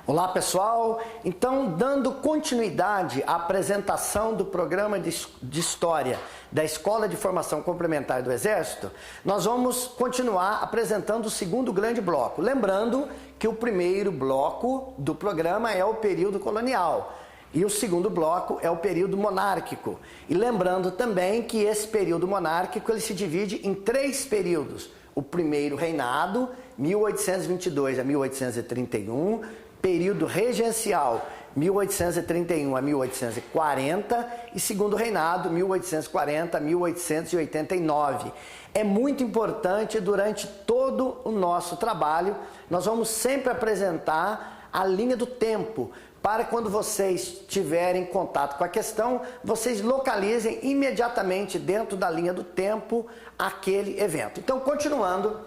Olá pessoal, então dando continuidade à apresentação do programa de História da Escola de Formação Complementar do Exército, nós vamos continuar apresentando o segundo grande bloco. Lembrando que o primeiro bloco do programa é o período colonial e o segundo bloco é o período monárquico. E lembrando também que esse período monárquico ele se divide em 3 períodos. O primeiro reinado, 1822 a 1831, período regencial, 1831 a 1840 e segundo reinado, 1840 a 1889. É muito importante durante todo o nosso trabalho, nós vamos sempre apresentar a linha do tempo, para quando vocês tiverem contato com a questão, vocês localizem imediatamente dentro da linha do tempo aquele evento. Então, continuando,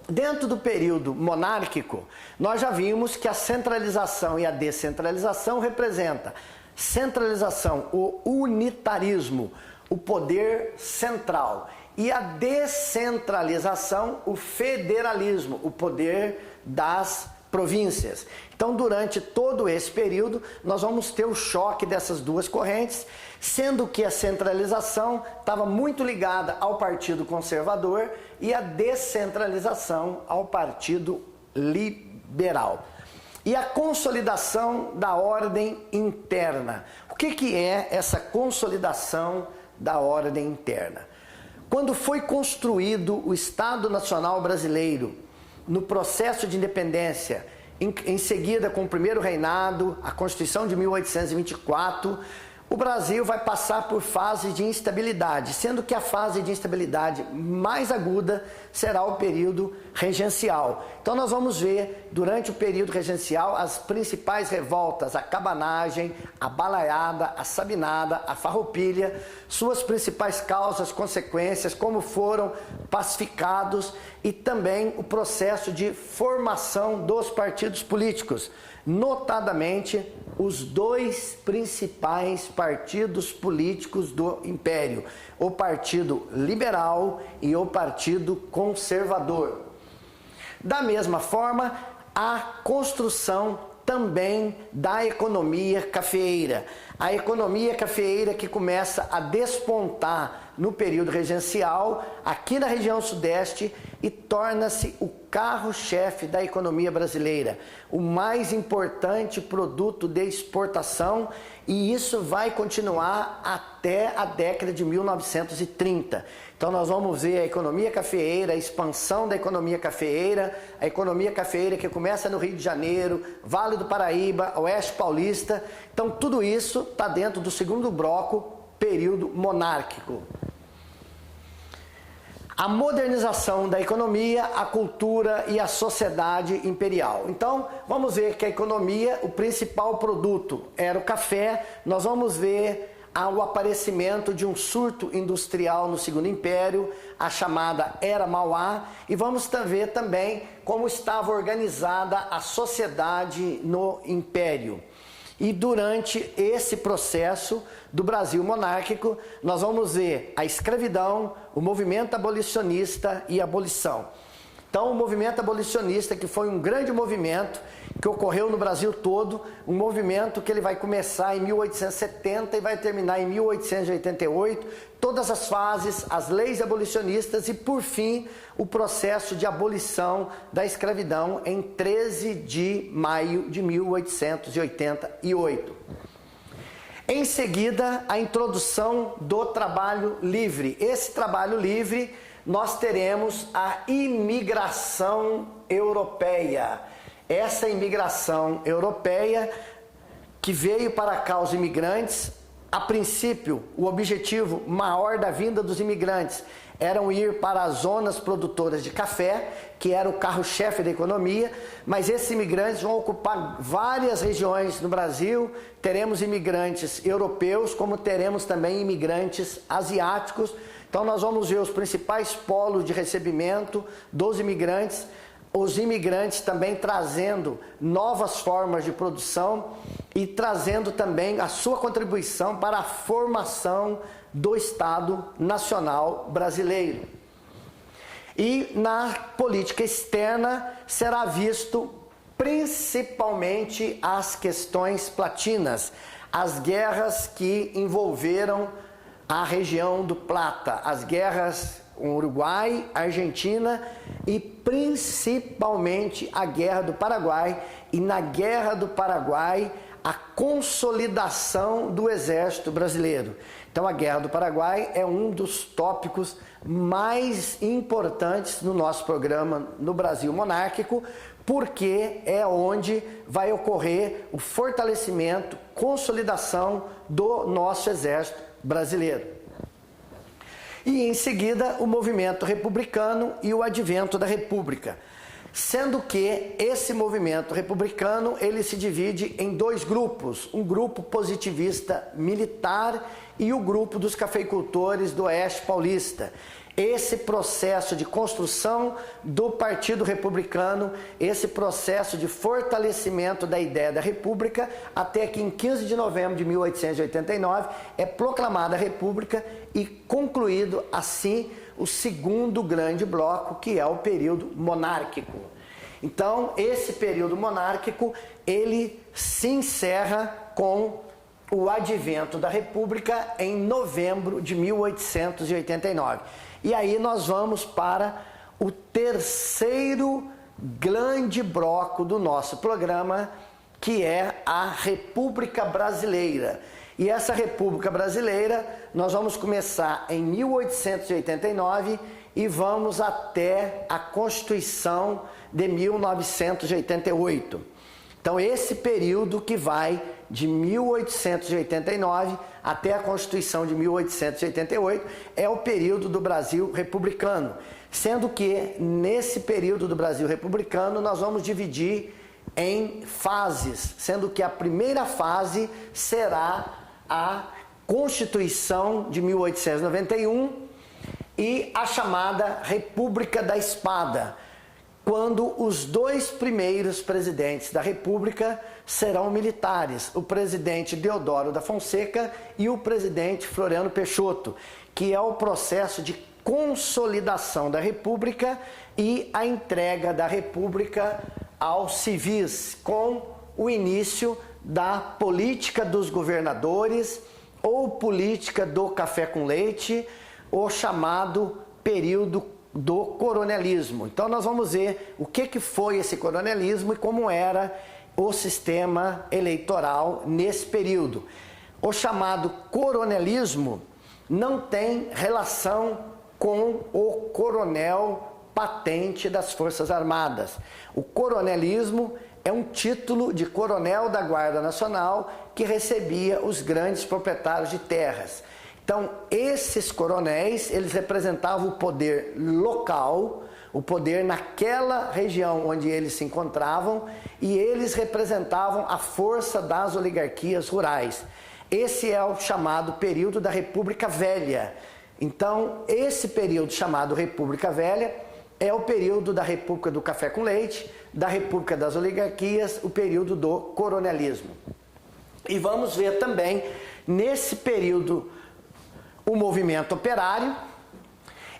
dentro do período monárquico, nós já vimos que a centralização e a descentralização representa centralização, o unitarismo, o poder central, e a descentralização, o federalismo, o poder das províncias. Então, durante todo esse período, nós vamos ter o choque dessas duas correntes, sendo que a centralização estava muito ligada ao Partido Conservador e a descentralização ao Partido Liberal. E a consolidação da ordem interna. O que é essa consolidação da ordem interna? Quando foi construído o Estado Nacional Brasileiro, no processo de independência, em seguida com o primeiro reinado, a Constituição de 1824, o Brasil vai passar por fase de instabilidade, sendo que a fase de instabilidade mais aguda será o período regencial. Então nós vamos ver, durante o período regencial, as principais revoltas, a cabanagem, a balaiada, a sabinada, a farroupilha, suas principais causas, consequências, como foram pacificados e também o processo de formação dos partidos políticos, notadamente os 2 principais partidos políticos do Império, o Partido Liberal e o Partido Conservador. Da mesma forma, a construção também da economia cafeeira. A economia cafeeira que começa a despontar no período regencial, aqui na região sudeste, e torna-se o carro-chefe da economia brasileira, o mais importante produto de exportação, e isso vai continuar até a década de 1930. Então nós vamos ver a economia cafeeira, a expansão da economia cafeeira, a economia cafeeira que começa no Rio de Janeiro, Vale do Paraíba, Oeste Paulista. Então tudo isso está dentro do segundo bloco, período monárquico. A modernização da economia, a cultura e a sociedade imperial. Então, vamos ver que a economia, o principal produto era o café. Nós vamos ver o aparecimento de um surto industrial no Segundo Império, a chamada Era Mauá, e vamos ver também como estava organizada a sociedade no Império. E durante esse processo do Brasil monárquico, nós vamos ver a escravidão, o movimento abolicionista e a abolição. Então, o movimento abolicionista, que foi um grande movimento que ocorreu no Brasil todo, um movimento que ele vai começar em 1870 e vai terminar em 1888, todas as fases, as leis abolicionistas e, por fim, o processo de abolição da escravidão em 13 de maio de 1888. Em seguida, a introdução do trabalho livre. Esse trabalho livre, nós teremos a imigração europeia. Essa imigração europeia que veio para cá os imigrantes, a princípio, o objetivo maior da vinda dos imigrantes eram ir para as zonas produtoras de café, que era o carro-chefe da economia, mas esses imigrantes vão ocupar várias regiões no Brasil. Teremos imigrantes europeus, como teremos também imigrantes asiáticos. Então nós vamos ver os principais polos de recebimento dos imigrantes, os imigrantes também trazendo novas formas de produção, e trazendo também a sua contribuição para a formação do Estado Nacional Brasileiro. E na política externa será visto principalmente as questões platinas, as guerras que envolveram a região do Plata, as guerras Uruguai, Argentina e principalmente a Guerra do Paraguai. E na Guerra do Paraguai, a consolidação do Exército Brasileiro. Então a Guerra do Paraguai é um dos tópicos mais importantes no nosso programa no Brasil Monárquico, porque é onde vai ocorrer o fortalecimento, consolidação do nosso Exército Brasileiro. E em seguida o movimento republicano e o advento da República. Sendo que esse movimento republicano ele se divide em dois grupos, um grupo positivista militar e o grupo dos cafeicultores do Oeste Paulista. Esse processo de construção do Partido Republicano, esse processo de fortalecimento da ideia da República, até que em 15 de novembro de 1889 é proclamada a República e concluído assim o segundo grande bloco, que é o período monárquico. Então, esse período monárquico, ele se encerra com o advento da República em novembro de 1889. E aí nós vamos para o terceiro grande bloco do nosso programa, que é a República Brasileira. E essa República Brasileira, nós vamos começar em 1889 e vamos até a Constituição de 1988. Então, esse período que vai de 1889 até a Constituição de 1888 é o período do Brasil republicano. Sendo que, nesse período do Brasil republicano, nós vamos dividir em fases, sendo que a primeira fase será a Constituição de 1891 e a chamada República da Espada, quando os dois primeiros presidentes da República serão militares, o presidente Deodoro da Fonseca e o presidente Floriano Peixoto, que é o processo de consolidação da República e a entrega da República aos civis, com o início da política dos governadores ou política do café com leite, o chamado período do coronelismo. Então nós vamos ver o que foi esse coronelismo e como era o sistema eleitoral nesse período. O chamado coronelismo não tem relação com o coronel patente das Forças Armadas. O coronelismo é um título de coronel da Guarda Nacional que recebia os grandes proprietários de terras. Então, esses coronéis, eles representavam o poder local, o poder naquela região onde eles se encontravam, e eles representavam a força das oligarquias rurais. Esse é o chamado período da República Velha. Então, esse período chamado República Velha é o período da República do Café com Leite, da República das Oligarquias, o período do coronelismo. E vamos ver também, nesse período, o movimento operário,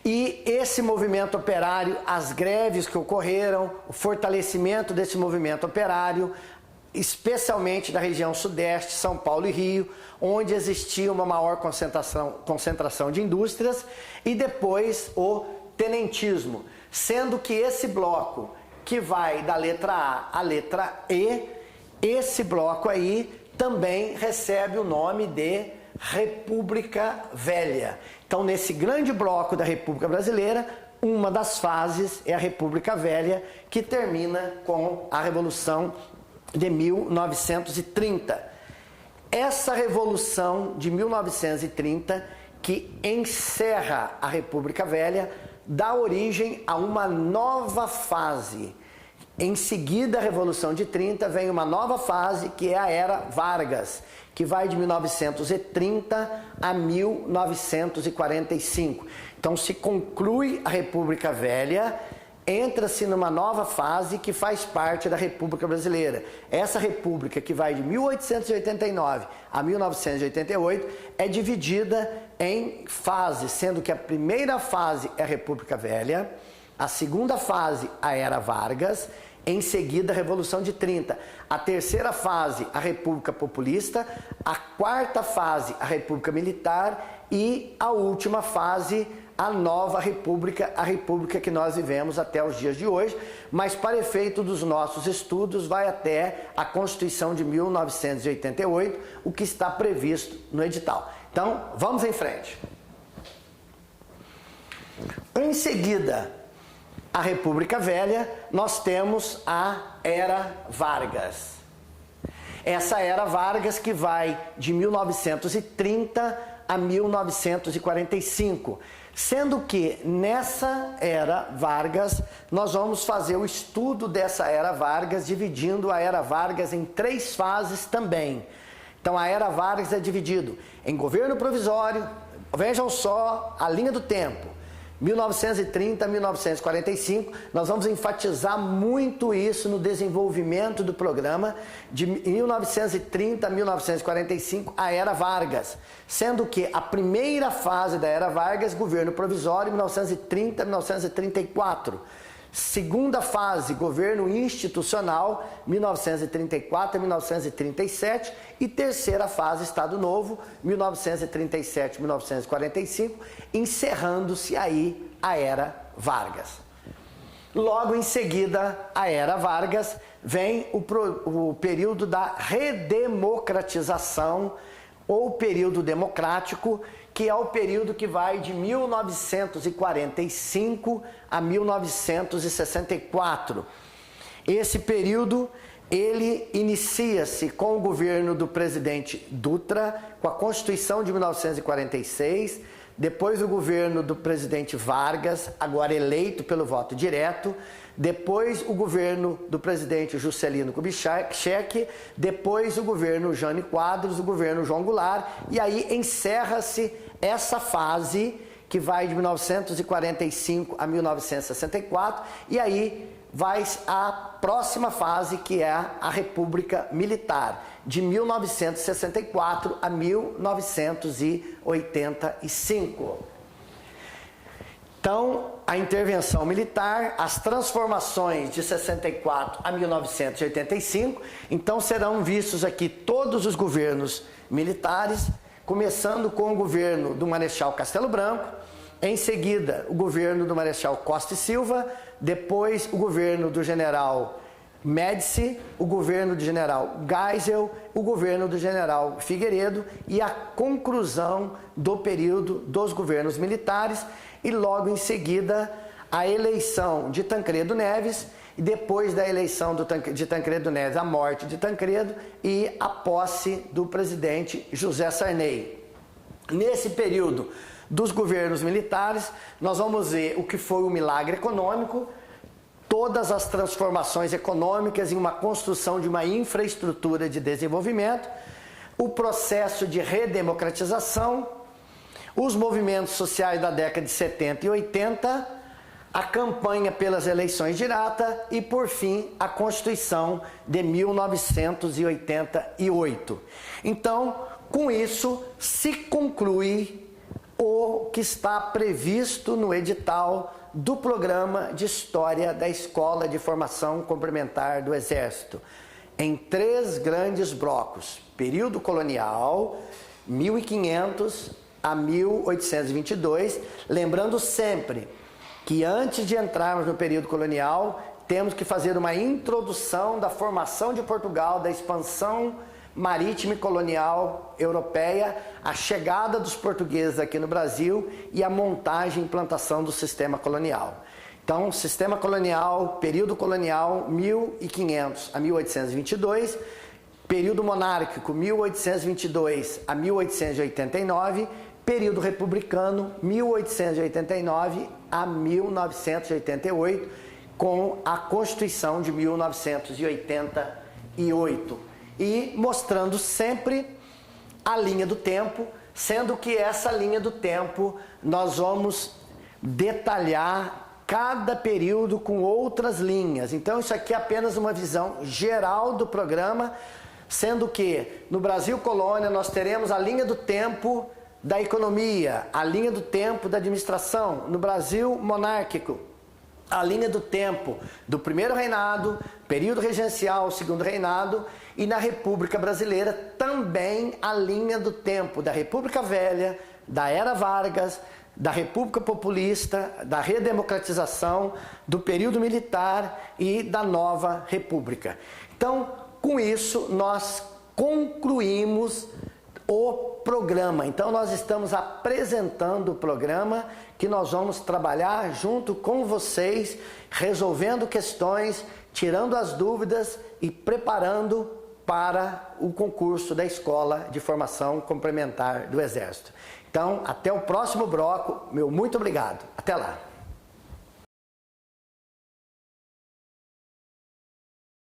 e esse movimento operário, as greves que ocorreram, o fortalecimento desse movimento operário, especialmente da região sudeste, São Paulo e Rio, onde existia uma maior concentração de indústrias, e depois o tenentismo, sendo que esse bloco que vai da letra A à letra E, esse bloco aí também recebe o nome de República Velha. Então, nesse grande bloco da República Brasileira, uma das fases é a República Velha, que termina com a Revolução de 1930. Essa Revolução de 1930, que encerra a República Velha, dá origem a uma nova fase. Em seguida, a Revolução de 30, vem uma nova fase, que é a Era Vargas, que vai de 1930 a 1945. Então, se conclui a República Velha entra-se numa nova fase que faz parte da República Brasileira. Essa República, que vai de 1889 a 1988, é dividida em fases, sendo que a primeira fase é a República Velha, a segunda fase, a Era Vargas, em seguida a Revolução de 30, a terceira fase, a República Populista, a quarta fase, a República Militar e a última fase, a nova república, a república que nós vivemos até os dias de hoje, mas para efeito dos nossos estudos vai até a Constituição de 1988, o que está previsto no edital. Então, vamos em frente. Em seguida, a República Velha, nós temos a Era Vargas. Essa Era Vargas que vai de 1930 a 1945. Sendo que nessa Era Vargas, nós vamos fazer o estudo dessa Era Vargas, dividindo a Era Vargas em 3 fases também. Então a Era Vargas é dividido em governo provisório, vejam só a linha do tempo, 1930 a 1945, nós vamos enfatizar muito isso no desenvolvimento do programa de 1930 a 1945, a Era Vargas, sendo que a primeira fase da Era Vargas, governo provisório, 1930 a 1934. Segunda fase, governo institucional, 1934 a 1937. E terceira fase, Estado Novo, 1937 a 1945, encerrando-se aí a Era Vargas. Logo em seguida, a Era Vargas, vem o período da redemocratização, ou período democrático, que é o período que vai de 1945 a 1964. Esse período, ele inicia-se com o governo do presidente Dutra, com a Constituição de 1946, depois o governo do presidente Vargas, agora eleito pelo voto direto, depois o governo do presidente Juscelino Kubitschek, depois o governo Jânio Quadros, o governo João Goulart, e aí encerra-se essa fase que vai de 1945 a 1964, e aí vai a próxima fase, que é a República Militar, de 1964 a 1985. Então, a intervenção militar, as transformações de 64 a 1985, então serão vistos aqui todos os governos militares, começando com o governo do Marechal Castelo Branco, em seguida o governo do Marechal Costa e Silva, depois o governo do general Médici, o governo do general Geisel, o governo do general Figueiredo e a conclusão do período dos governos militares, e logo em seguida a eleição de Tancredo Neves, e depois da eleição de Tancredo Neves, a morte de Tancredo e a posse do presidente José Sarney. Nesse período dos governos militares, nós vamos ver o que foi o milagre econômico, todas as transformações econômicas em uma construção de uma infraestrutura de desenvolvimento, o processo de redemocratização, os movimentos sociais da década de 70 e 80, a campanha pelas eleições diretas e, por fim, a Constituição de 1988. Então, com isso, se conclui o que está previsto no edital do Programa de História da Escola de Formação Complementar do Exército, em 3 grandes blocos: período colonial, 1500 a 1822, lembrando sempre que antes de entrarmos no período colonial, temos que fazer uma introdução da formação de Portugal, da expansão marítima e colonial europeia, a chegada dos portugueses aqui no Brasil e a montagem e implantação do sistema colonial. Então, sistema colonial, período colonial, 1500 a 1822, período monárquico, 1822 a 1889, período republicano, 1889 a 1988, com a Constituição de 1988. E mostrando sempre a linha do tempo, sendo que essa linha do tempo nós vamos detalhar cada período com outras linhas. Então isso aqui é apenas uma visão geral do programa, sendo que no Brasil Colônia nós teremos a linha do tempo da economia, a linha do tempo da administração. No Brasil monárquico, a linha do tempo do primeiro reinado, período regencial, segundo reinado, e na República Brasileira também a linha do tempo da República Velha, da Era Vargas, da República Populista, da redemocratização, do período militar e da nova República. Então, com isso, nós concluímos o programa. Então, nós estamos apresentando o programa que nós vamos trabalhar junto com vocês, resolvendo questões, tirando as dúvidas e preparando para o concurso da Escola de Formação Complementar do Exército. Então, até o próximo bloco. Meu muito obrigado. Até lá.